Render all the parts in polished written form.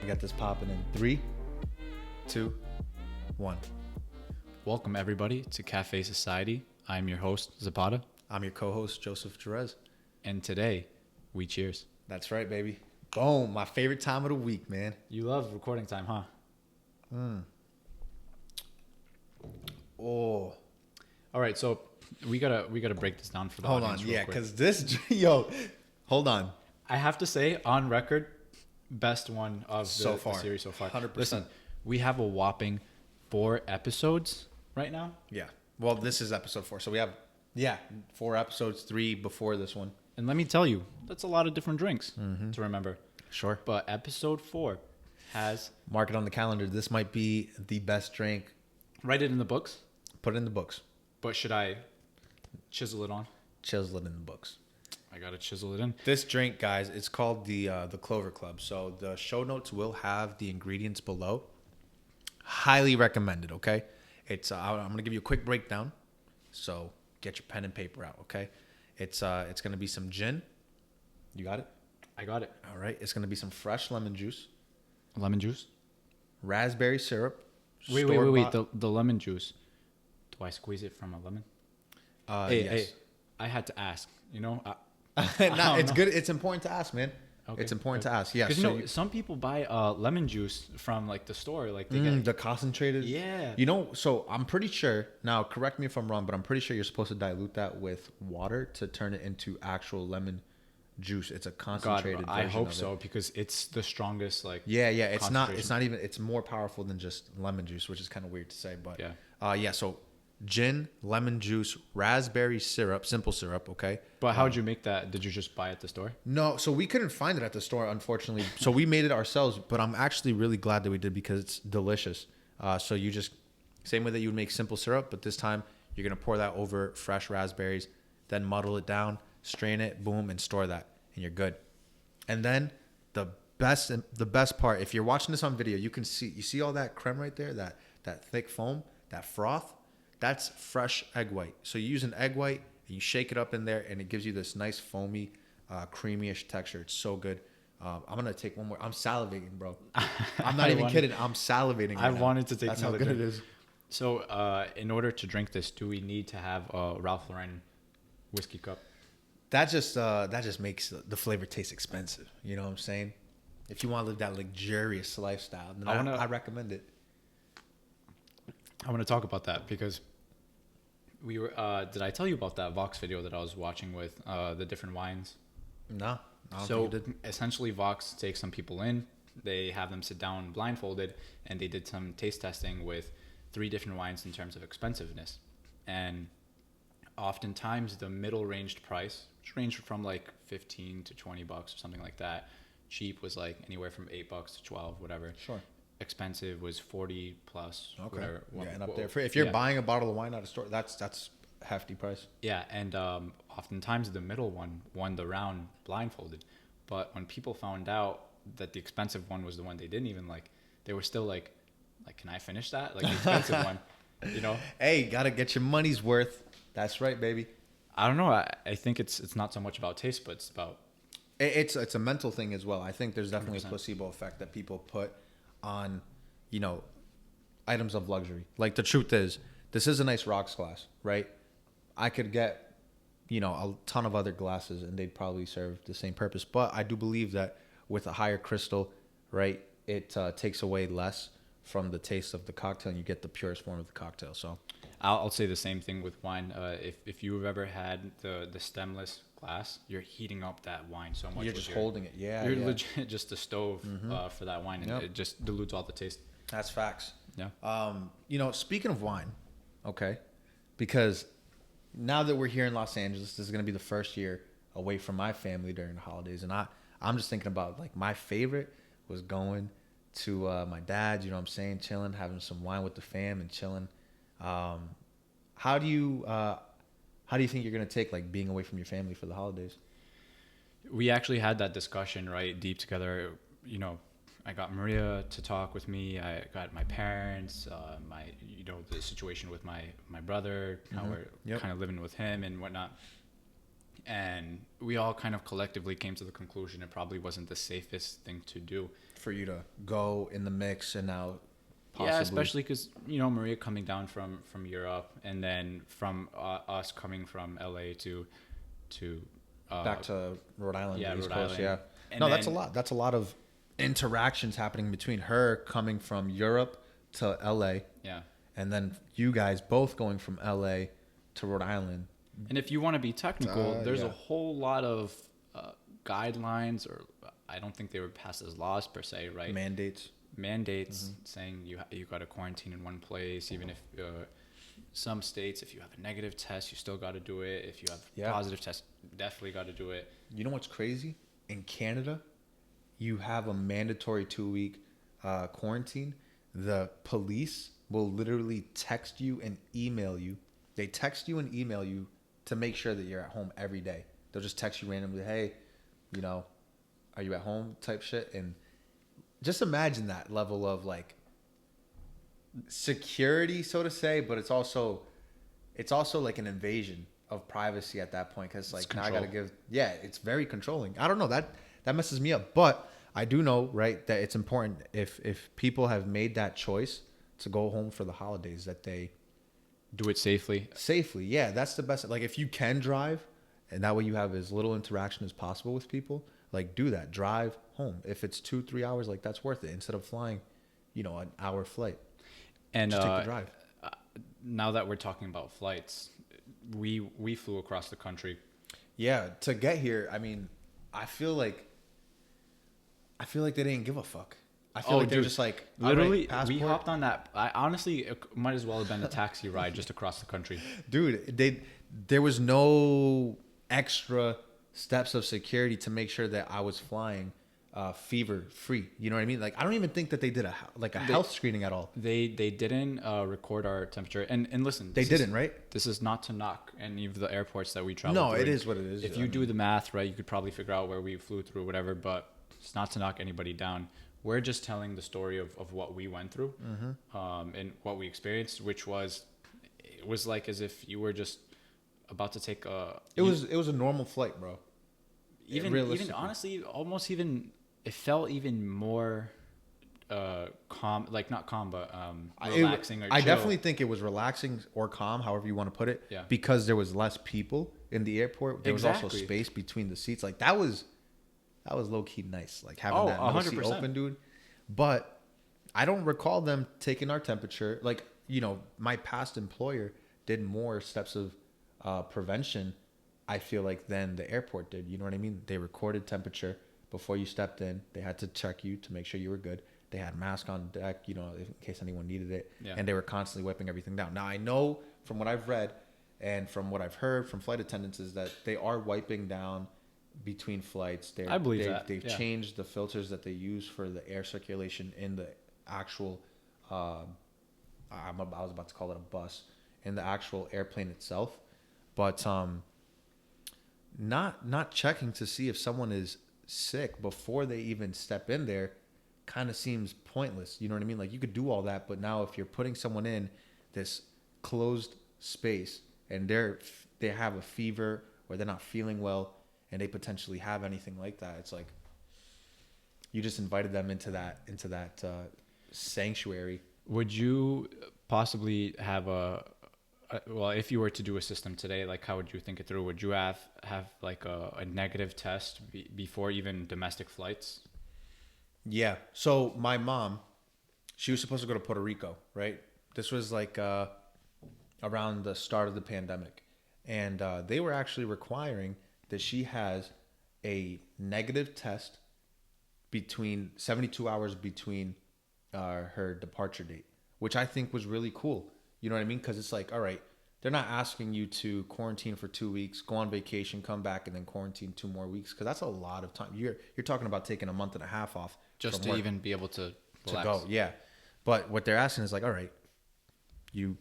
get this popping in 3, 2, 1. Welcome, everybody, to Café Society. I'm your host, Zapata. I'm your co-host, Joseph Jerez. And today, we cheers. That's right, baby. Boom. My favorite time of the week, man. You love recording time, huh? Oh. All right, so we gotta break this down for the Hold audience on. real Yeah, quick. because this... hold on. I have to say, on record, best one of So the far. series so far. 100%. Listen, we have a whopping 4 episodes right now. Yeah. Well, this is episode 4. So we have, 4 episodes, 3 before this one. And let me tell you, that's a lot of different drinks to remember. Sure. But episode 4 has... Mark it on the calendar. This might be the best drink. Write it in the books. Put it in the books. But should I chisel it on? Chisel it in the books. I gotta chisel it in. This drink, guys, it's called the Clover Club. So the show notes will have the ingredients below. Highly recommended, okay? It's I'm gonna give you a quick breakdown. So get your pen and paper out, okay? It's gonna be some gin. You got it? I got it. All right. It's gonna be some fresh lemon juice, Lemon juice? raspberry syrup. Wait. store-bought- The lemon juice. Do I squeeze it from a lemon? Yes. I had to ask. You know, Nah, it's good. It's important to ask, man. Okay, It's important good. to ask. Yeah. because So some people buy lemon juice from like the store, like they get. the concentrated. Yeah. You know, so I'm pretty sure, now correct me if I'm wrong, but I'm pretty sure you're supposed to dilute that with water to turn it into actual lemon juice. It's a God, concentrated I version hope of so it. because it's the strongest. Like Yeah, it's not concentration. even, it's more powerful than just lemon juice, which is kind of weird to say, but Yeah. so gin, lemon juice, raspberry syrup, simple syrup, okay? But how'd you make that? Did you just buy it at the store? No, so we couldn't find it at the store, unfortunately. So we made it ourselves, but I'm actually really glad that we did because it's delicious. So you just, same way that you would make simple syrup, but this time you're going to pour that over fresh raspberries, then muddle it down, strain it, boom, and store that, and you're good. And then the best part, if you're watching this on video, you see all that creme right there, that thick foam, that froth, that's fresh egg white. So you use an egg white, and you shake it up in there, and it gives you this nice foamy, creamy-ish texture. It's so good. I'm going to take one more. I'm salivating, bro. I'm not even kidding. I'm salivating right I now. wanted to take That's how another good drink. it is. So, in order to drink this, do we need to have a Ralph Lauren whiskey cup? That just makes the flavor taste expensive. You know what I'm saying? If you want to live that luxurious lifestyle, then I recommend it. I want to talk about that because we were. Did I tell you about that Vox video that I was watching with the different wines? No. I don't So think you did. essentially, Vox takes some people in. They have them sit down blindfolded, and they did some taste testing with 3 different wines in terms of expensiveness. And oftentimes, the middle ranged price, which ranged from like $15 to $20 or something like that. Cheap was like anywhere from $8 to $12, whatever. Sure. Expensive was 40 plus. Okay. Whatever. Yeah, and up there. If you're buying a bottle of wine at a store, that's a hefty price. Yeah, and oftentimes the middle one won the round blindfolded. But when people found out that the expensive one was the one they didn't even like, they were still like, can I finish that? Like the expensive one, you know? Hey, gotta get your money's worth. That's right, baby. I don't know. I think it's not so much about taste, but it's about... It's a mental thing as well. I think there's definitely 100%. a placebo effect that people put on, items of luxury. Like the truth is, this is a nice rocks glass, right? I could get, a ton of other glasses and they'd probably serve the same purpose. But I do believe that with a higher crystal, right, it takes away less from the taste of the cocktail and you get the purest form of the cocktail. So I'll say the same thing with wine. If you've ever had the stemless glass, you're heating up that wine so much. you're just holding it. Yeah. You're yeah. legit just a stove for that wine, and it just dilutes all the taste. That's facts. Yeah. Speaking of wine, okay, because now that we're here in Los Angeles, this is going to be the first year away from my family during the holidays. And I'm just thinking about, like, my favorite was going to my dad's, you know what I'm saying, chilling, having some wine with the fam and chilling. How do you think you're going to take, like, being away from your family for the holidays? We actually had that discussion, right, deep together. I got Maria to talk with me. I got my parents, the situation with my brother, how we're kind of living with him and whatnot. And we all kind of collectively came to the conclusion it probably wasn't the safest thing to do. for you to go in the mix and now possibly. Yeah, especially because Maria coming down from Europe, and then from us coming from LA to Back to Rhode Island, yeah, the East Rhode Coast, Island. yeah. And No, then, that's a lot. That's a lot of interactions happening between her coming from Europe to LA, yeah. and then you guys both going from LA to Rhode Island. And if you want to be technical, there's Yeah. a whole lot of guidelines, or I don't think they were passed as laws per se, right? Mandates. Saying you got to quarantine in one place, even if some states, if you have a negative test, you still got to do it. If you have positive test, definitely got to do it. You know what's crazy? In Canada, you have a mandatory 2-week quarantine. The police will literally text you and email you. They text you and email you to make sure that you're at home every day. They'll just text you randomly, hey, are you at home type shit? And just imagine that level of like security, so to say, but it's also like an invasion of privacy at that point, because like now I gotta give, it's very controlling. I don't know, that messes me up, but I do know, right, that it's important if people have made that choice to go home for the holidays, that they do it safely. Yeah, that's the best. Like if you can drive, and that way you have as little interaction as possible with people, like do that. Drive home. If it's 2-3 hours, like that's worth it instead of flying, an hour flight. And just take the drive. Now that we're talking about flights, we flew across the country. Yeah, to get here, I mean, I feel like they didn't give a fuck. I feel like they're just like, literally, right, we hopped on that. I honestly, it might as well have been a taxi ride just across the country. Dude, there was no extra steps of security to make sure that I was flying fever free. You know what I mean? Like, I don't even think that they did a health screening at all. They didn't record our temperature. And listen, they didn't, right? This is not to knock any of the airports that we traveled No, through. it is what it is. If you do the math, right, you could probably figure out where we flew through, whatever, but it's not to knock anybody down. We're just telling the story of what we went through, and what we experienced, which was, it was like as if you were just about to take a... It was a normal flight, bro. Even honestly, almost even, it felt even more calm, like not calm, but relaxing or chill. I definitely think it was relaxing or calm, however you want to put it, because there was less people in the airport. There was also space between the seats. Like that was low key nice, like having that middle seat open, dude. But I don't recall them taking our temperature. Like, my past employer did more steps of prevention, I feel like, than the airport did. You know what I mean? They recorded temperature before you stepped in. They had to check you to make sure you were good. They had masks on deck, in case anyone needed it. Yeah. And they were constantly wiping everything down. Now, I know from what I've read and from what I've heard from flight attendants is that they are wiping down between flights. I believe that. They've changed the filters that they use for the air circulation in the actual, I was about to call it a bus, in the actual airplane itself. But not checking to see if someone is sick before they even step in there kind of seems pointless. You know what I mean? Like, you could do all that, but now if you're putting someone in this closed space and they have a fever or they're not feeling well and they potentially have anything like that, it's like you just invited them into that sanctuary. Would you possibly have well, if you were to do a system today, like how would you think it through? Would you have like a negative test before even domestic flights? Yeah. So my mom, she was supposed to go to Puerto Rico, right? This was like around the start of the pandemic. And they were actually requiring that she has a negative test between 72 hours between her departure date, which I think was really cool. You know what I mean? Because it's like, all right, they're not asking you to quarantine for 2 weeks, go on vacation, come back, and then quarantine 2 more weeks, because that's a lot of time. You're talking about taking a month and a half off just to even be able to relax. Go. Yeah. But what they're asking is like, all right, you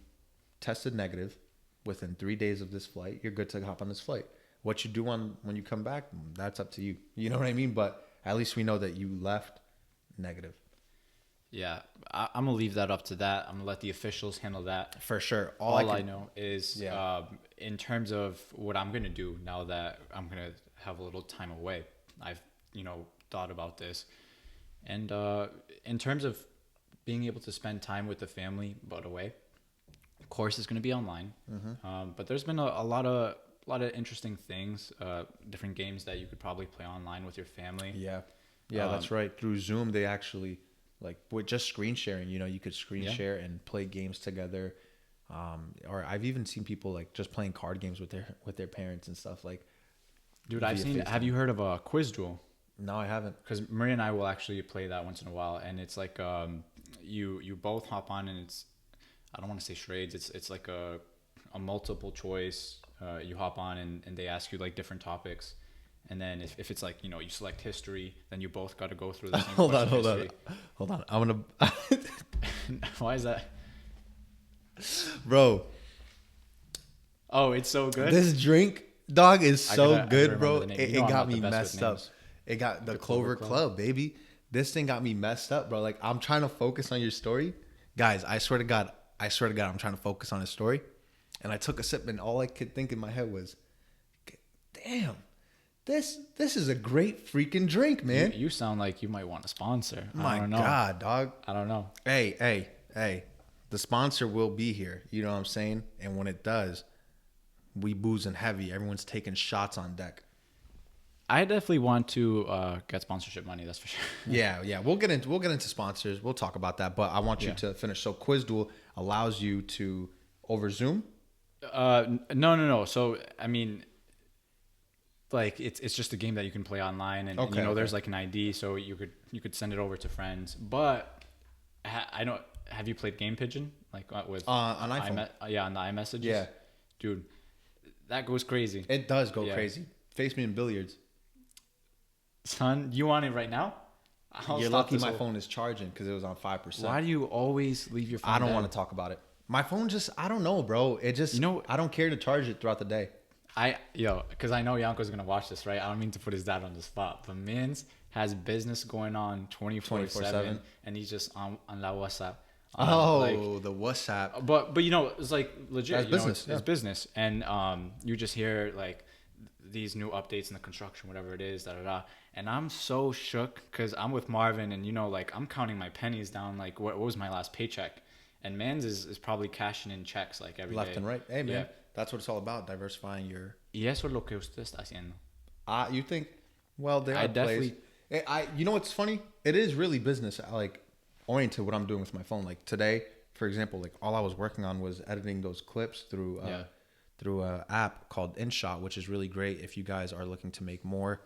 tested negative within 3 days of this flight. You're good to hop on this flight. What you do when you come back, that's up to you. You know what I mean? But at least we know that you left negative. Yeah, I'm going to leave that up to that. I'm going to let the officials handle that. For sure. All I know is in terms of what I'm going to do now that I'm going to have a little time away, I've, thought about this. And in terms of being able to spend time with the family but away, of course it's going to be online. But there's been a lot of interesting things, different games that you could probably play online with your family. Yeah. Yeah, that's right. Through Zoom, they actually, like, with just screen sharing, you could screen share and play games together. Or I've even seen people like just playing card games with their parents and stuff. Like, Dude, I've seen. Have you heard of a quiz duel? No, I haven't. Because Maria and I will actually play that once in a while, and it's like you both hop on, and it's, I don't want to say charades. It's like a multiple choice. You hop on and they ask you like different topics, and then if it's like, you select history, then you both got to go through the same. Hold on. I'm gonna. Why is that, bro? Oh, it's so good. This drink, dog, is so good, bro. It I'm got not the me best with messed up. names. It got the Clover Club, baby. This thing got me messed up, bro. Like, I'm trying to focus on your story, guys. I swear to God, I'm trying to focus on his story. And I took a sip, and all I could think in my head was, "Damn, this is a great freaking drink, man." You sound like you might want a sponsor. My God, dog. I don't know. Hey. The sponsor will be here. You know what I'm saying? And when it does, we boozing heavy. Everyone's taking shots on deck. I definitely want to get sponsorship money. That's for sure. Yeah. We'll get into sponsors. We'll talk about that. But I want you to finish. So Quiz Duel allows you to over Zoom. No. So I mean, like it's just a game that you can play online, and there's like an ID, so you could send it over to friends. But I don't. Have you played Game Pigeon like with on iPhone? On the iMessages. Yeah, dude, that goes crazy. It does go crazy. Face me in billiards. Son, you want it right now? You're lucky my phone is charging because it was on 5%. Why do you always leave your phone? I don't want to talk about it. My phone just, I don't know, bro. It just, I don't care to charge it throughout the day. Because I know Yanko's going to watch this, right? I don't mean to put his dad on the spot, but Mins has business going on 24/7, and he's just on la WhatsApp. The WhatsApp. But it's like legit. That's business. It's business, and you just hear like these new updates in the construction, whatever it is, and I'm so shook because I'm with Marvin, and like I'm counting my pennies down. Like what was my last paycheck? And Mans is probably cashing in checks like every left day. and right. Hey man, that's what it's all about, diversifying your. Y eso es lo que usted está haciendo. You think? Well, there are definitely. You know what's funny? It is really business like oriented what I'm doing with my phone. Like today, for example, like all I was working on was editing those clips through an app called InShot, which is really great if you guys are looking to make more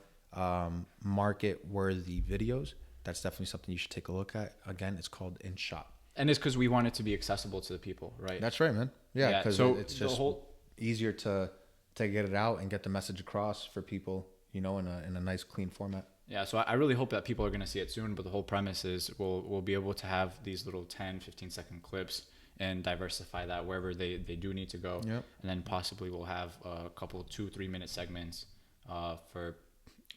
market worthy videos. That's definitely something you should take a look at. Again, it's called InShot. And it's because we want it to be accessible to the people, right? That's right, man. Yeah, because it's just whole easier to get it out and get the message across for people, in a nice, clean format. Yeah, so I really hope that people are going to see it soon. But the whole premise is we'll be able to have these little 10, 15-second clips and diversify that wherever they do need to go. Yep. And then possibly we'll have a couple 2-3 minute segments for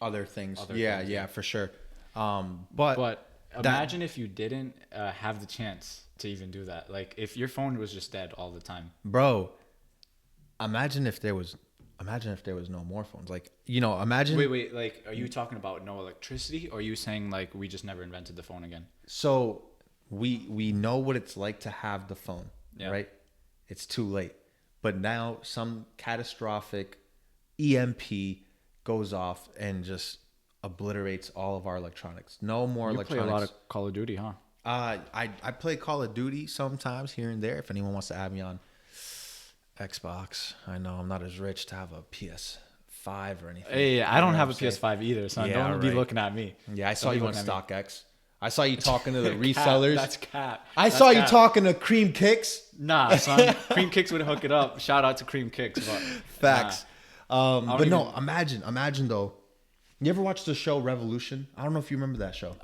other things. Yeah, for sure. But imagine if you didn't have the chance to even do that. Like if your phone was just dead all the time. Bro, imagine if there was no more phones. Like, imagine. Wait. Like, are you talking about no electricity, or are you saying like we just never invented the phone again? So we know what it's like to have the phone, right? It's too late. But now some catastrophic EMP goes off and just obliterates all of our electronics. No more electronics. You play a lot of Call of Duty, huh? I play Call of Duty sometimes here and there. If anyone wants to add me on Xbox, I know I'm not as rich to have a PS5 or anything. Hey, I don't have a PS5 either, so don't be looking at me. Yeah, I saw you on StockX. I saw you talking to the resellers. That's cap. I saw you talking to Cream Kicks. Nah, son. Cream Kicks would hook it up. Shout out to Cream Kicks. But, facts. But no, imagine though. You ever watched the show Revolution? I don't know if you remember that show.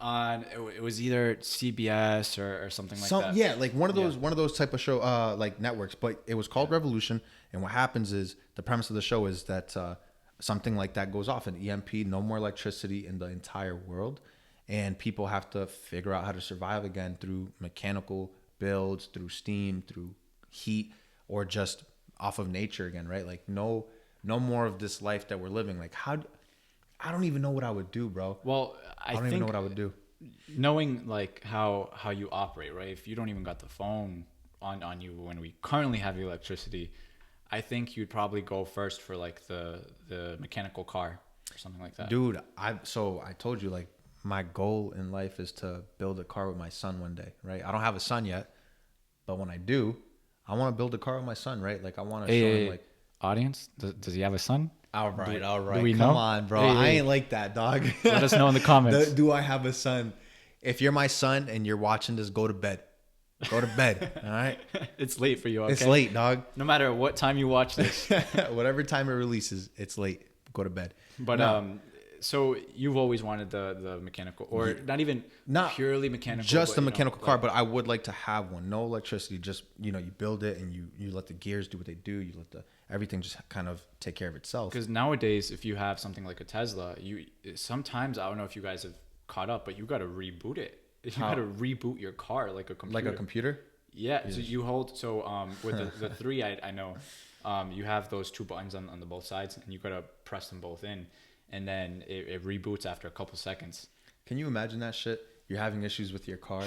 It was either CBS or something like that. Yeah, like one of those type of show like networks. But it was called Revolution, and what happens is the premise of the show is that something like that goes off, an EMP, no more electricity in the entire world, and people have to figure out how to survive again through mechanical builds, through steam, through heat, or just off of nature again, right? Like no more of this life that we're living. Like I don't even know what I would do, bro. Well, I don't even know what I would do. knowing like how you operate, right? If you don't even got the phone on you when we currently have electricity, I think you'd probably go first for like the mechanical car or something like that. Dude, I told you, like, my goal in life is to build a car with my son one day, right? I don't have a son yet, but when I do, I want to build a car with my son, right? Like, I want to show him, like, audience, does he have a son? all right, all right. Do we Come know? on, bro. I ain't like that, dog. Let us know in the comments. Do I have a son? If you're my son and you're watching this, go to bed. Go to bed. All right. It's late for you. Okay? It's late, dog. No matter what time you watch this. Whatever time it releases, it's late. Go to bed. But No. So you've always wanted the mechanical, or not purely mechanical, just but, the you know, mechanical car, like- but I would like to have one. No electricity, just, you build it and you let the gears do what they do. You let everything just kind of take care of itself. Because nowadays, if you have something like a Tesla, you sometimes, I don't know if you guys have caught up, but you got to reboot it. You got to reboot your car like a computer. Like a computer? Yeah. So you hold. So with the three, I know, you have those two buttons on the both sides, and you got to press them both in, and then it reboots after a couple seconds. Can you imagine that shit? You're having issues with your car,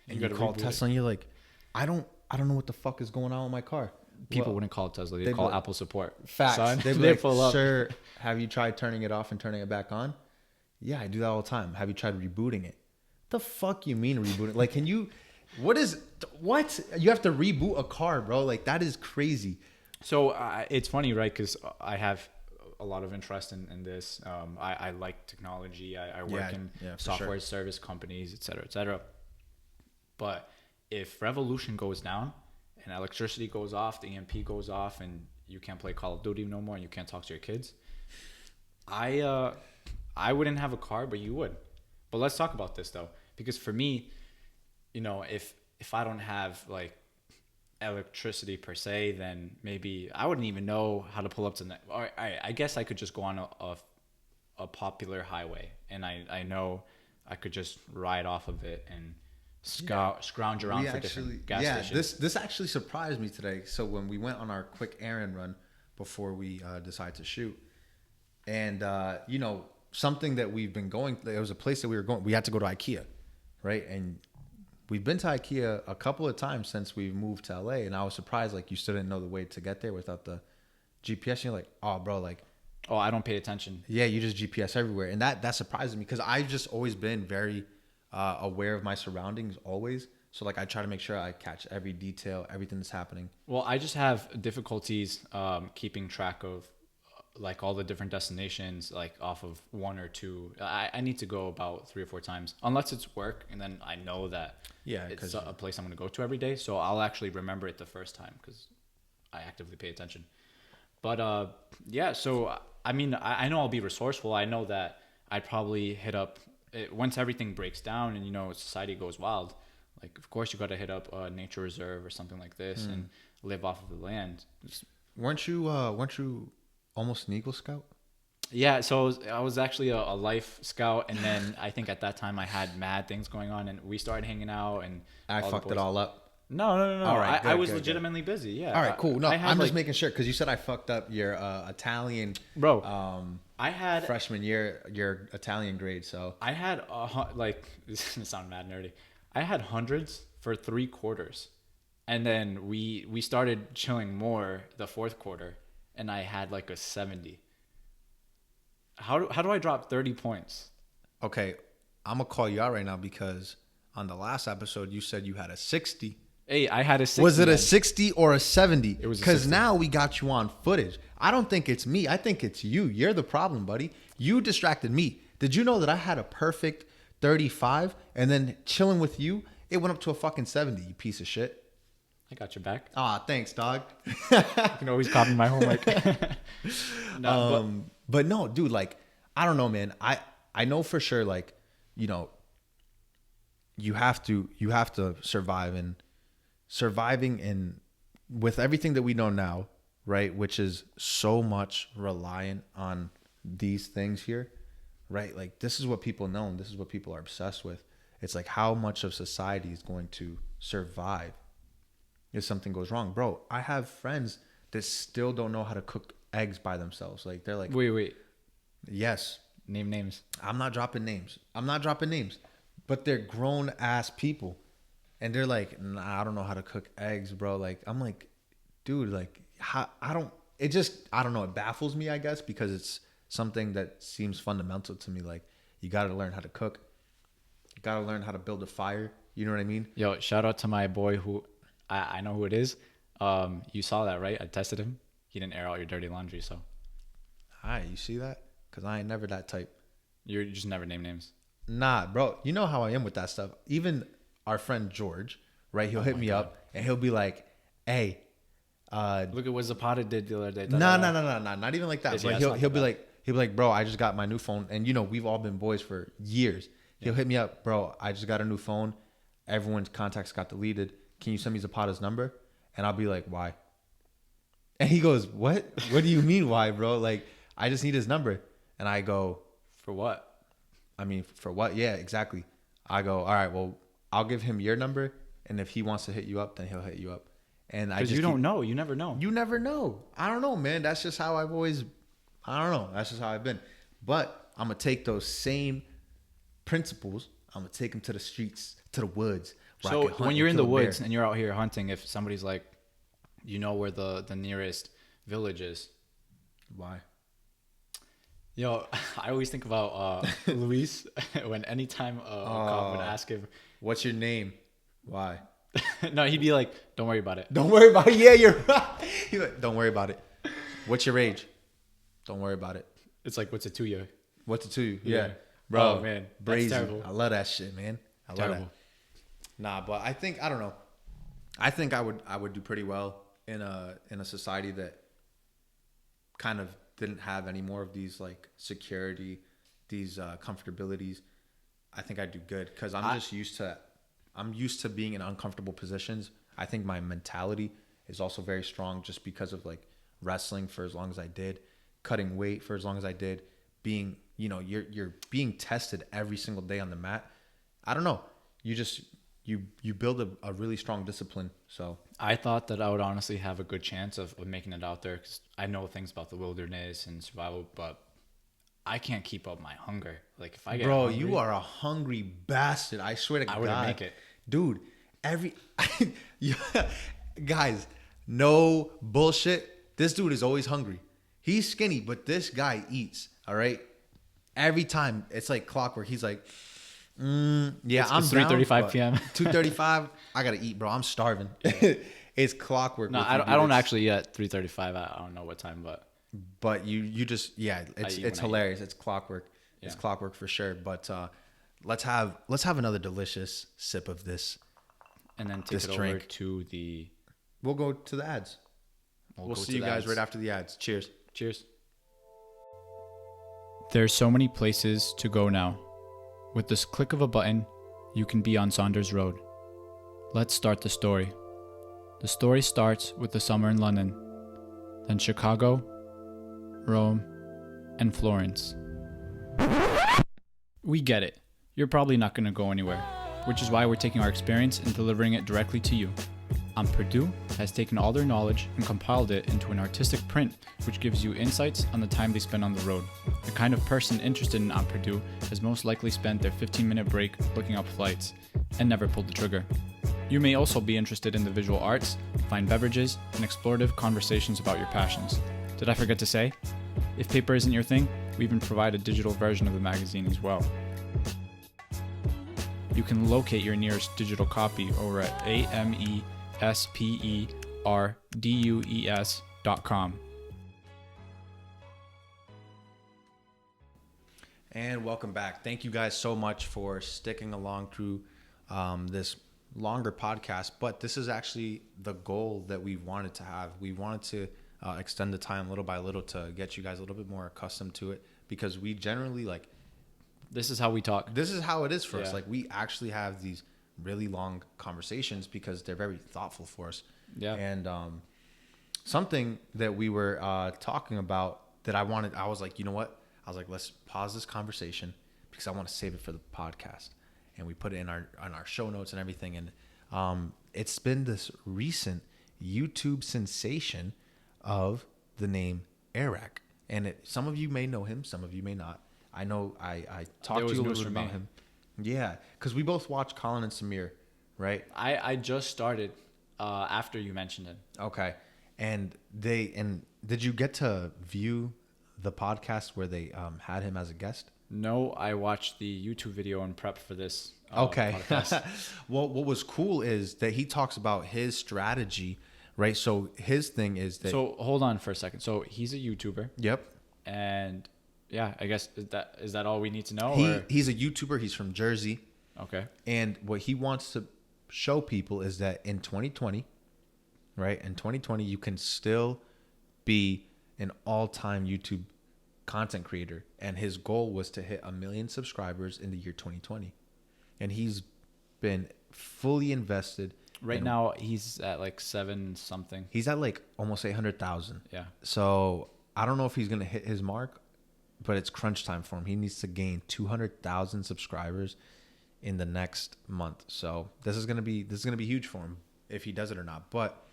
and you gotta call reboot Tesla, and you're like, I don't know what the fuck is going on with my car. People wouldn't call it Tesla; they'd they'd call be- Apple support. Facts. Son, They'd be they like, pull up. sir, have you tried turning it off and turning it back on? Yeah, I do that all the time. Have you tried rebooting it? The fuck you mean rebooting? Like, can you? What? You have to reboot a car, bro? Like, that is crazy. So it's funny, right? Because I have a lot of interest in this. I like technology. I work in for software sure. service companies, et cetera, et cetera. But if revolution goes down and electricity goes off, the EMP goes off, and you can't play Call of Duty no more, and you can't talk to your kids, I wouldn't have a car, but you would. But let's talk about this though, because for me, if I don't have like electricity per se, then maybe I wouldn't even know how to pull up to the. Or I guess I could just go on a popular highway, and I know I could just ride off of it and scrounge around for different gas stations. This actually surprised me today. So when we went on our quick errand run before we decided to shoot, and something that we've been going, there was a place that we were going. We had to go to IKEA, right? And we've been to IKEA a couple of times since we moved to LA, and I was surprised, like, you still didn't know the way to get there without the GPS. And you're like, oh, bro, like, oh, I don't pay attention. yeah, you just GPS everywhere, and that surprises me because I've just always been very aware of my surroundings, always. So like, I try to make sure I catch every detail, everything that's happening. Well, I just have difficulties keeping track of like all the different destinations, like off of one or two. I need to go about 3 or 4 times, unless it's work, and then I know that it's a place I'm going to go to every day. So I'll actually remember it the first time because I actively pay attention. But yeah, so I mean, I know I'll be resourceful. I know that I'd probably hit up once everything breaks down and society goes wild. Like, of course, you got to hit up a nature reserve or something like this and live off of the land. Weren't you almost an Eagle Scout? Yeah, so I was actually a life scout, and then I think at that time I had mad things going on, and we started hanging out, and I fucked it all up. No. All right, I was good. legitimately busy. Yeah. All right, cool. No, I'm I'm just making sure because you said I fucked up your Italian, bro. I had freshman year your Italian grade. So I had like this is gonna sound mad nerdy. I had hundreds for 3 quarters, and then we started chilling more the 4th quarter, and I had like a 70. How do I drop 30 points? Okay, I'm gonna call you out right now because on the last episode you said you had a 60. Hey, I had a 60. Was it a 60 or a 70? It was a because 60. now we got you on footage. I don't think it's me. I think it's you. You're the problem, buddy. You distracted me. Did you know that I had a perfect 35 and then chilling with you, it went up to a fucking 70, you piece of shit. I got your back. Ah, thanks, dog. You can always copy my homework. But no, dude, like, I don't know, man. I know for sure, like, you have to survive, and surviving and with everything that we know now, right, which is so much reliant on these things here, right? Like, this is what people know, and this is what people are obsessed with. It's like, how much of society is going to survive if something goes wrong? Bro, I have friends that still don't know how to cook eggs by themselves. Like, they're like, Wait. yes. Name names. I'm not dropping names. but they're grown ass people, and they're like, nah, I don't know how to cook eggs, bro. Like, I'm like, dude, like, how, I don't. It just, I don't know. It baffles me, I guess, because it's something that seems fundamental to me. Like, you got to learn how to cook. You got to learn how to build a fire. You know what I mean? Yo, shout out to my boy who I know who it is. You saw that, right? I tested him. He didn't air out your dirty laundry, so Hi, you see that? Because I ain't never that type. you just never name names. Nah, bro. You know how I am with that stuff. Even our friend George, right? He'll hit me up and he'll be like, hey, Look at what Zapata did the other day. nah, not even like that. Is he But asking he'll be that? like, bro, I just got my new phone. And you know, we've all been boys for years. He'll hit me up, bro, I just got a new phone. Everyone's contacts got deleted. Can you send me Zapata's number? And I'll be like, why? And he goes, what? What do you mean why, bro? Like, I just need his number. And I go, For what? I mean, for what? Yeah, exactly. I go, all right, well, I'll give him your number. And if he wants to hit you up, then he'll hit you up. And I Because just you don't know. You never know. You never know. I don't know, man. That's just how I've always, I don't know. That's just how I've been. But I'm going to take those same principles. I'm going to take them to the streets, to the woods. where I So can hunt when and you're in the kill a bear. woods and you're out here hunting, if somebody's like, you know where the nearest village is. Why? Yo, I always think about Luis when anytime a cop would ask him, What's your name? Why? no, he'd be like, don't worry about it. Don't worry about it. Yeah, you're right. He's like, don't worry about it. What's your age? Don't worry about it. It's like, what's it to you? What's it to you? Yeah. Yeah. Bro, Oh, man. That's brazy. terrible. I love that shit, man. I love Terrible. that. Nah, but I think, I don't know. I think I would do pretty well in a society that kind of didn't have any more of these like security, these comfortabilities. I think I'd do good because I'm used to being in uncomfortable positions. I think my mentality is also very strong just because of like wrestling for as long as I did, cutting weight for as long as I did, being, you know, you're being tested every single day on the mat. I don't know. You build a really strong discipline. So I thought that I would honestly have a good chance of making it out there because I know things about the wilderness and survival, but I can't keep up my hunger. Like if I get bro, hungry, you are a hungry bastard. I swear to God. I wouldn't make it. Dude, yeah, guys, no bullshit. This dude is always hungry. He's skinny, but this guy eats, all right? Every time, it's like clockwork. He's like, yeah, It's I'm 3:35 p.m. 2:35, I got to eat, bro. I'm starving. It's clockwork. No, with I you, don't, dude. I don't It's- actually eat at 3:35. I don't know what time, but you just, yeah, it's eat when I eat. hilarious. It's clockwork. It's Yeah. clockwork for sure. But let's have another delicious sip of this. and then take This it over drink. to the. We'll go to the ads. We'll go see to you the guys ads. right after the ads. Cheers. Cheers. There's so many places to go now. With this click of a button, you can be on Saunders Road. Let's start the story. The story starts with the summer in London, then Chicago, Rome, and Florence. We get it. You're probably not going to go anywhere, which is why we're taking our experience and delivering it directly to you. Purdue has taken all their knowledge and compiled it into an artistic print, which gives you insights on the time they spend on the road. The kind of person interested in Purdue has most likely spent their 15-minute break looking up flights and never pulled the trigger. You may also be interested in the visual arts, fine beverages, and explorative conversations about your passions. Did I forget to say? If paper isn't your thing, we even provide a digital version of the magazine as well. You can locate your nearest digital copy over at ameSperdues.com. And welcome back. Thank you guys so much for sticking along through this longer podcast. But this is actually the goal that we wanted to have. We wanted to extend the time little by little to get you guys a little bit more accustomed to it, because we generally This is how we talk. this is how it is for us. Yeah. Like, we actually have these really long conversations because they're very thoughtful for us. Yeah. And something that we were talking about that I was like, you know what? I was like, let's pause this conversation because I want to save it for the podcast. And we put it in our show notes and everything. And it's been this recent YouTube sensation of the name Eric. And some of you may know him, some of you may not. I know I talked to was you a news little bit for about me. him. Yeah, because we both watched Colin and Samir, right? I just started after you mentioned it. Okay, and did you get to view the podcast where they had him as a guest? No, I watched the YouTube video and prep for this Okay. podcast. Well, what was cool is that he talks about his strategy, right? So his thing is that. So hold on for a second. So he's a YouTuber, Yep. and yeah, I guess is that all we need to know? He's a YouTuber. He's from Jersey, Okay. and what he wants to show people is that in 2020, right? In 2020, you can still be an all-time YouTube content creator, and his goal was to hit 1 million subscribers in the year 2020, and he's been fully invested. Right now he's at like 7 something. He's at like almost 800,000. Yeah. So I don't know if he's gonna hit his mark, but it's crunch time for him. He needs to gain 200,000 subscribers in the next month. So this is gonna be huge for him if he does it or not. But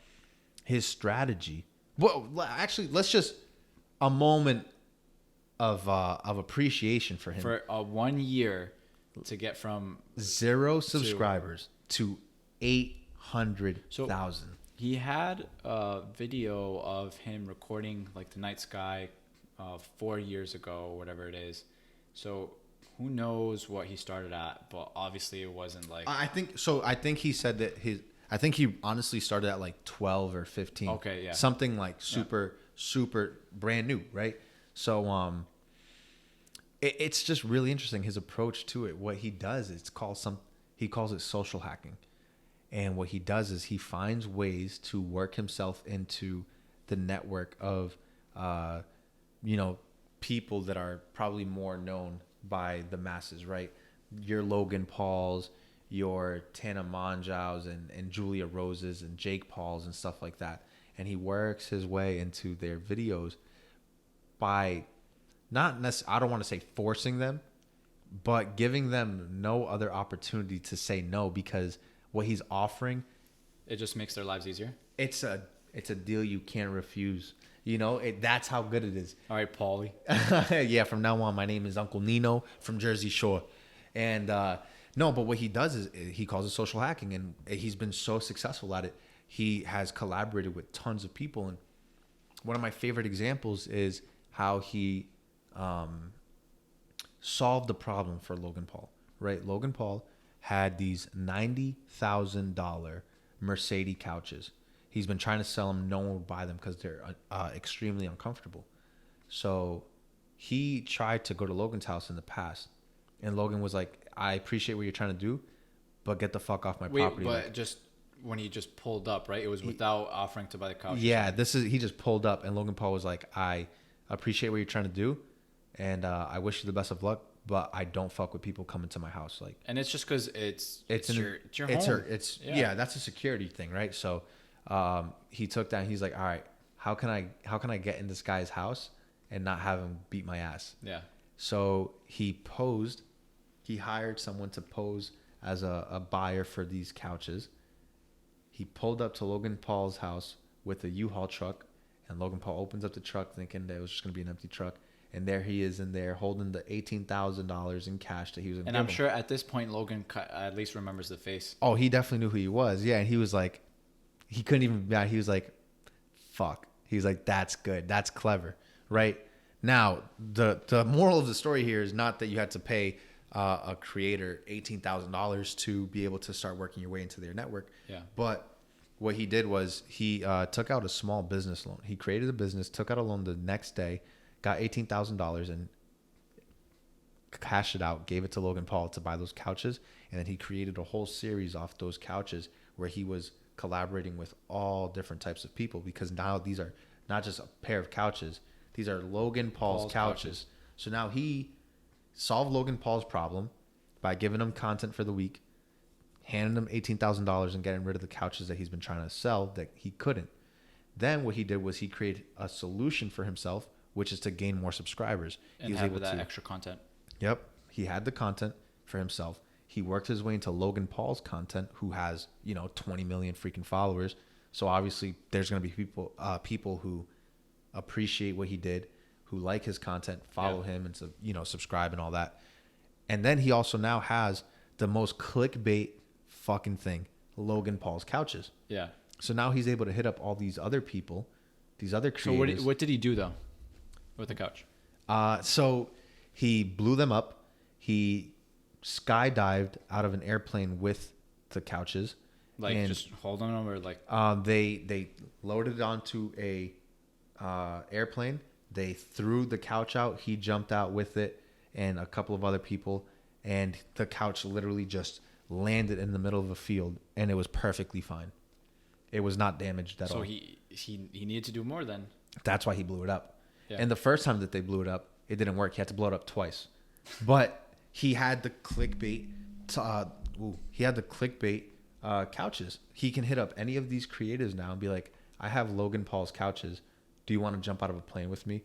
his strategy. Well, actually, let's just a moment of appreciation for him. For 1 year to get from 0 subscribers to 800,000. he had a video of him recording like the night sky 4 years ago, whatever it is. So who knows what he started at, but obviously it wasn't like I think so. I think he said that I think he honestly started at like 12 or 15. Okay, yeah. Something like super brand new, right? So it's just really interesting his approach to it. What he does is he calls it social hacking. And what he does is he finds ways to work himself into the network of people that are probably more known by the masses, right? Your Logan Pauls, your Tana Monjaus and Julia Roses and Jake Pauls and stuff like that. And he works his way into their videos by not necessarily, I don't want to say forcing them, but giving them no other opportunity to say no, because what he's offering, it just makes their lives easier. it's a deal you can't refuse. That's how good it is. All right, Paulie. Yeah, from now on, my name is Uncle Nino from Jersey Shore. And no, but what he does is he calls it social hacking, and he's been so successful at it. He has collaborated with tons of people. And one of my favorite examples is how he solved the problem for Logan Paul, right? Logan Paul had these $90,000 Mercedes couches. He's been trying to sell them. No one would buy them because they're extremely uncomfortable. So he tried to go to Logan's house in the past, and Logan was like, I appreciate what you're trying to do, but get the fuck off my property. But just when he just pulled up, right? It was without offering to buy the couch. Yeah, he just pulled up, and Logan Paul was like, I appreciate what you're trying to do, and I wish you the best of luck, but I don't fuck with people coming to my house. Like, and it's just because it's your home. Yeah, that's a security thing, right? So he took that, and he's like, all right, how can I get in this guy's house and not have him beat my ass? Yeah. So he hired someone to pose as a buyer for these couches. He pulled up to Logan Paul's house with a U-Haul truck, and Logan Paul opens up the truck thinking that it was just going to be an empty truck. And there he is in there holding the $18,000 in cash that he was going to give him. Sure at this point, Logan at least remembers the face. Oh, he definitely knew who he was. Yeah, and he was like, he couldn't even, yeah, he was like, fuck. He was like, that's good. That's clever, right? Now, the moral of the story here is not that you had to pay a creator $18,000 to be able to start working your way into their network. Yeah. But what he did was he took out a small business loan. He created a business, took out a loan the next day, got $18,000 and cashed it out, gave it to Logan Paul to buy those couches. And then he created a whole series off those couches where he was collaborating with all different types of people, because now these are not just a pair of couches. These are Logan Paul's couches. So now he solved Logan Paul's problem by giving him content for the week, handing him $18,000 and getting rid of the couches that he's been trying to sell that he couldn't. Then what he did was he created a solution for himself, which is to gain more subscribers. And he was able that extra content. Yep. He had the content for himself. He worked his way into Logan Paul's content, who has, 20 million freaking followers. So obviously there's going to be people who appreciate what he did, who like his content, follow him, and subscribe and all that. And then he also now has the most clickbait fucking thing, Logan Paul's couches. Yeah. So now he's able to hit up all these other people, these other So creators. what did he do though with the couch? So he blew them up. He skydived out of an airplane with the couches. Like and, just holding them or like? they loaded it onto a airplane. They threw the couch out. He jumped out with it and a couple of other people, and the couch literally just landed in the middle of a field, and it was perfectly fine. It was not damaged at all. So he needed to do more then. That's why he blew it up. Yeah. And the first time that they blew it up, it didn't work. He had to blow it up twice. But he had the clickbait. Couches. He can hit up any of these creators now and be like, I have Logan Paul's couches. Do you want to jump out of a plane with me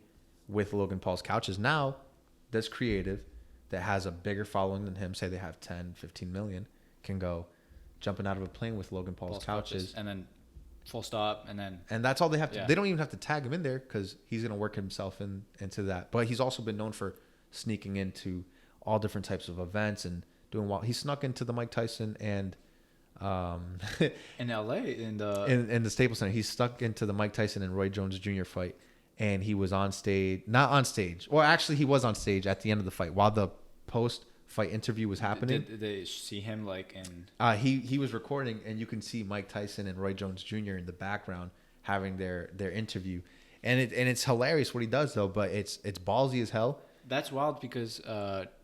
with Logan Paul's couches? Now, this creative that has a bigger following than him, say they have 10, 15 million, can go jumping out of a plane with Logan Paul's couches. And then full stop. And that's all they have to. Yeah. They don't even have to tag him in there because he's going to work himself into that. But he's also been known for sneaking into all different types of events and doing well. He snuck into the Mike Tyson and in LA in the Staples Center. He stuck into the Mike Tyson and Roy Jones Jr. fight, and he was on stage. Not on stage. Well, actually, he was on stage at the end of the fight while the post-fight interview was happening. Did they see him like in? He was recording, and you can see Mike Tyson and Roy Jones Jr. in the background having their interview, and it's hilarious what he does though. But it's ballsy as hell. That's wild because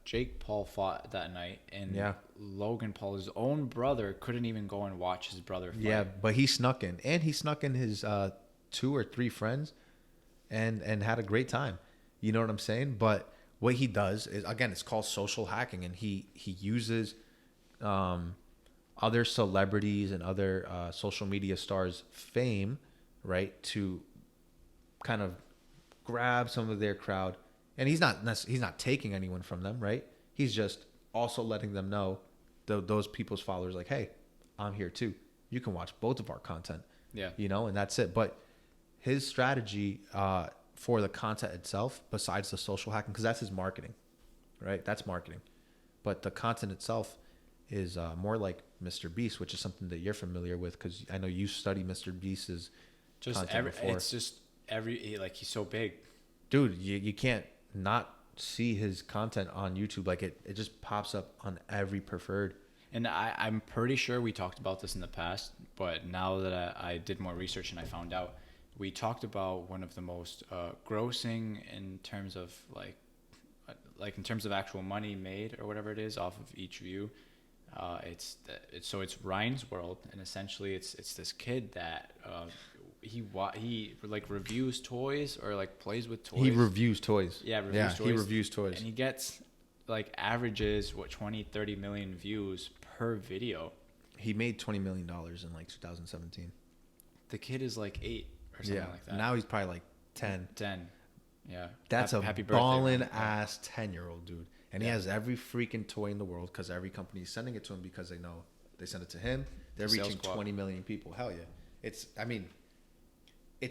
Jake Paul fought that night, and Logan Paul, his own brother, couldn't even go and watch his brother fight. Yeah, but he snuck in, and he snuck in his 2 or 3 friends, and had a great time. You know what I'm saying? But what he does is, again, it's called social hacking, and he uses other celebrities and other social media stars' fame, right, to kind of grab some of their crowd. And he's not taking anyone from them, right? He's just also letting them know, those people's followers, like, hey, I'm here too. You can watch both of our content. Yeah. You know, and that's it. But his strategy for the content itself, besides the social hacking, because that's his marketing, right? That's marketing. But the content itself is more like Mr. Beast, which is something that you're familiar with, because I know you study Mr. Beast's content before. It's just he's so big. Dude, you can't not see his content on YouTube. Like it just pops up on every preferred. And I'm pretty sure we talked about this in the past, but now that I did more research and I found out, we talked about one of the most grossing in terms of like in terms of actual money made or whatever it is off of each view. It's Ryan's World, and essentially it's this kid that he like reviews toys or like plays with toys. He reviews toys. Yeah, toys. He reviews toys. And he gets like averages 20-30 million views per video. He made $20 million in like 2017. The kid is like 8 or something like that. Now he's probably like 10. 10. Yeah. That's happy a birthday, ballin' man. ass 10-year-old dude. And he has every freaking toy in the world because every company is sending it to him because they know they send it to him. They're reaching 20 million people. Hell yeah. It's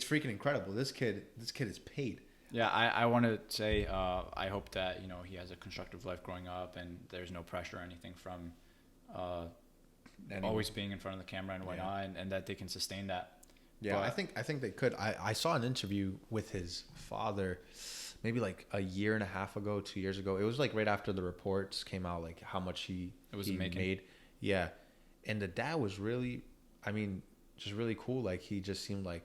freaking incredible. This kid is paid. Yeah, I want to say I hope that he has a constructive life growing up and there's no pressure or anything from always being in front of the camera and whatnot, and that they can sustain that. Yeah, but I think they could. I saw an interview with his father maybe like a year and a half ago, 2 years ago. It was like right after the reports came out, like how much he made. Yeah, and the dad was really, just really cool. Like he just seemed like.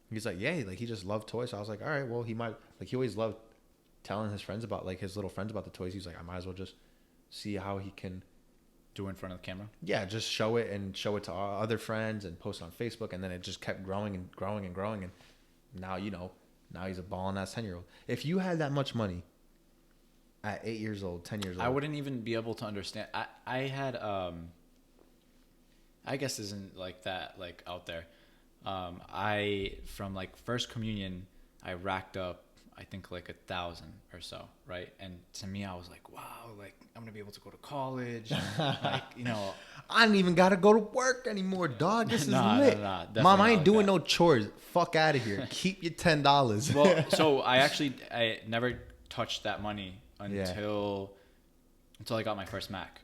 He's like, yeah, like he just loved toys. So I was like, all right, well, he might, like he always loved telling his friends about, like his little friends about the toys. He's like, I might as well just see how he can do it in front of the camera. Yeah, just show it to our other friends and post it on Facebook. And then it just kept growing and growing and growing. And now, now he's a ballin' ass 10-year-old. If you had that much money at 8 years old, 10 years old. I wouldn't even be able to understand. I had, I guess isn't like that, like out there. From like first communion, I racked up, I think like 1,000 or so. Right. And to me, I was like, wow, like I'm going to be able to go to college. Like, I don't even got to go to work anymore, dog. This is lit. Mom, I ain't doing no chores. Fuck out of here. Keep your $10. Well, so I never touched that money until I got my first Mac.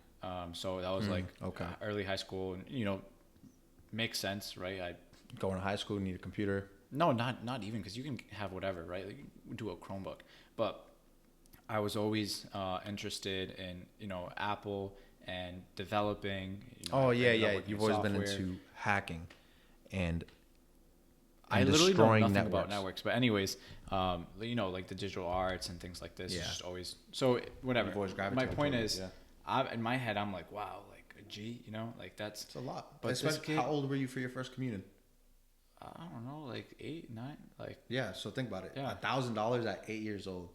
So that was like okay. early high school, and makes sense, right? Going to high school, need a computer. No, not even, because you can have whatever, right? Like, you do a Chromebook, but I was always interested in Apple and developing. Oh I yeah, ended up yeah. working You've in always been software. into hacking and I literally know destroying nothing networks. about networks, but anyways, like the digital arts and things like this. Yeah. It's just always so whatever. You've always My gravitated point toward it, is, yeah. in my head, I'm like, wow, like a G, like that's. It's a lot. But this Especially, kid, how old were you for your first communion? I don't know, like 8, 9, like. Yeah, so think about it. Yeah. $1,000 at 8 years old.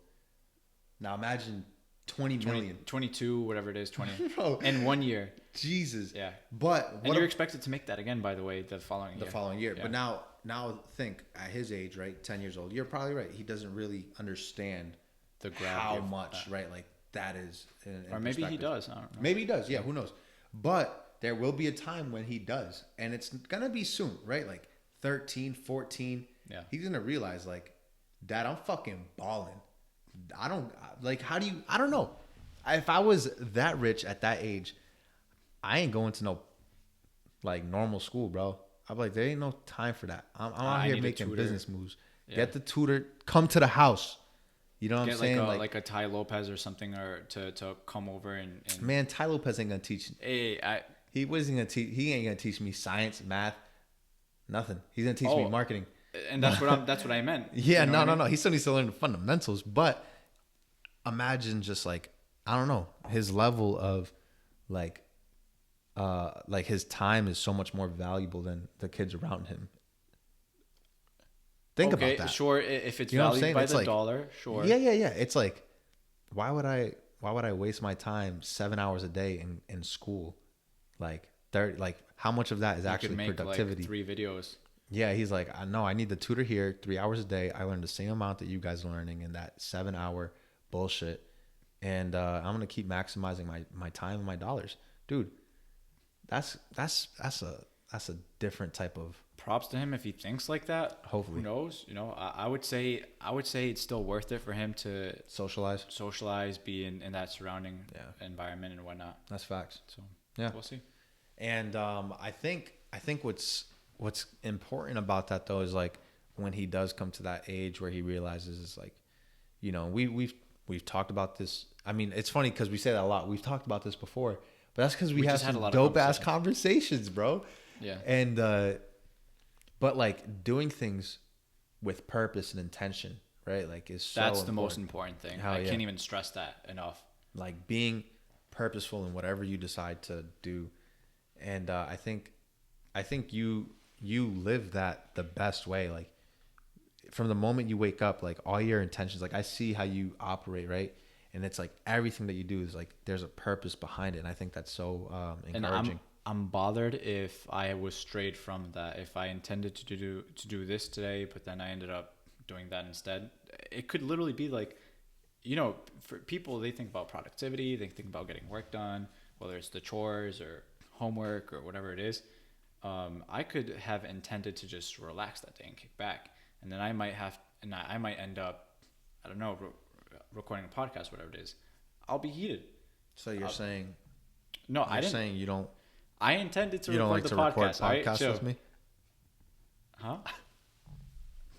Now imagine 20 million. 22, whatever it is, 20. Bro, In 1 year. Jesus. Yeah. But And you're expected to make that again, by the way, the following year. Yeah. But now think at his age, right? 10 years old. You're probably right. He doesn't really understand The gravity how of much, that. right? Like that is. In Or maybe he perspective. does. I don't know. Maybe he does. Yeah, who knows? But there will be a time when he does. And it's going to be soon, right? Like 13, 14. Yeah. He's going to realize, like, Dad, I'm fucking balling. I don't, like, how do you, I don't know. If I was that rich at that age, I ain't going to no, like, normal school, bro. I'm like, there ain't no time for that. I'm out here making business moves. Yeah. Get the tutor, come to the house. You know what I'm saying? Like a Ty Lopez or something, or to come over and man, Ty Lopez ain't gonna teach. Hey, he wasn't gonna teach. He ain't gonna teach me science, math, nothing. He's gonna teach me marketing. And that's what I meant. Yeah, no. He still needs to learn the fundamentals. But imagine just like, I don't know, his level of like his time is so much more valuable than the kids around him. Think about that. Sure, if it's valued by the dollar, sure. Yeah. It's like, why would I waste my time 7 hours a day in school? Like 30, like how much of that is actually productivity? Like 3 videos. Yeah, he's like, I know I need the tutor here 3 hours a day. I learn the same amount that you guys are learning in that 7 hour bullshit. And I'm gonna keep maximizing my time and my dollars. Dude, that's a different type of. Props to him if he thinks like that. Hopefully. Who knows? I would say it's still worth it for him to socialize, be in that surrounding environment and whatnot. That's facts. So yeah, we'll see. And I think what's important about that though is like when he does come to that age where he realizes it's like, we've talked about this. I mean, it's funny because we say that a lot. We've talked about this before, but that's because we have some dope ass conversations, bro. Yeah. And but like doing things with purpose and intention, right? Like is so that's important. The most important thing. I can't even stress that enough. Like being purposeful in whatever you decide to do. And I think you live that the best way. Like from the moment you wake up, like all your intentions, like I see how you operate, right? And it's like everything that you do is like there's a purpose behind it. And I think that's so encouraging. And I'm bothered if I was strayed from that. If I intended to do this today, but then I ended up doing that instead. It could literally be like, for people, they think about productivity, they think about getting work done, whether it's the chores or homework or whatever it is. I could have intended to just relax that day and kick back, and then I might end up, I don't know, recording a podcast, whatever it is. I'll be heated. So you're saying? No, I didn't. You're saying you don't. I intended to you record don't like the to podcast. record podcasts with me? Huh?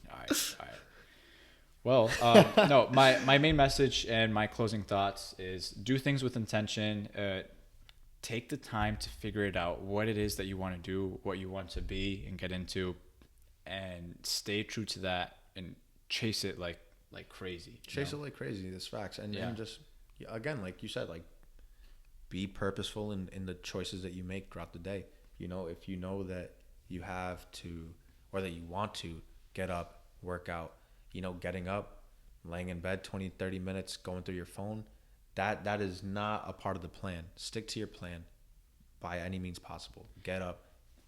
All right. Well, no, my main message and my closing thoughts is do things with intention. Take the time to figure it out, what it is that you want to do, what you want to be and get into, and stay true to that and chase it like crazy. Chase it like crazy. That's facts. And just, again, like you said, like be purposeful in the choices that you make throughout the day. If you know that you have to, or that you want to get up, work out, getting up, laying in bed 20, 30 minutes, going through your phone, that is not a part of the plan. Stick to your plan by any means possible. Get up,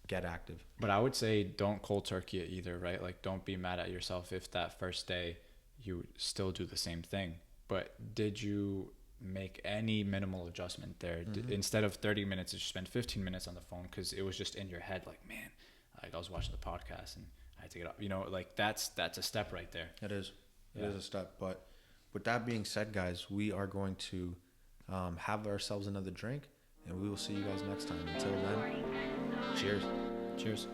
get active. But I would say don't cold turkey it either, right? Like don't be mad at yourself if that first day you still do the same thing. But did you make any minimal adjustment there? Mm-hmm. Instead of 30 minutes, you spend 15 minutes on the phone because it was just in your head like, man, like I was watching the podcast and I had to get up. Like that's a step right there. It is. It is a step. But with that being said, guys, we are going to have ourselves another drink, and we will see you guys next time. Until then, cheers. Cheers.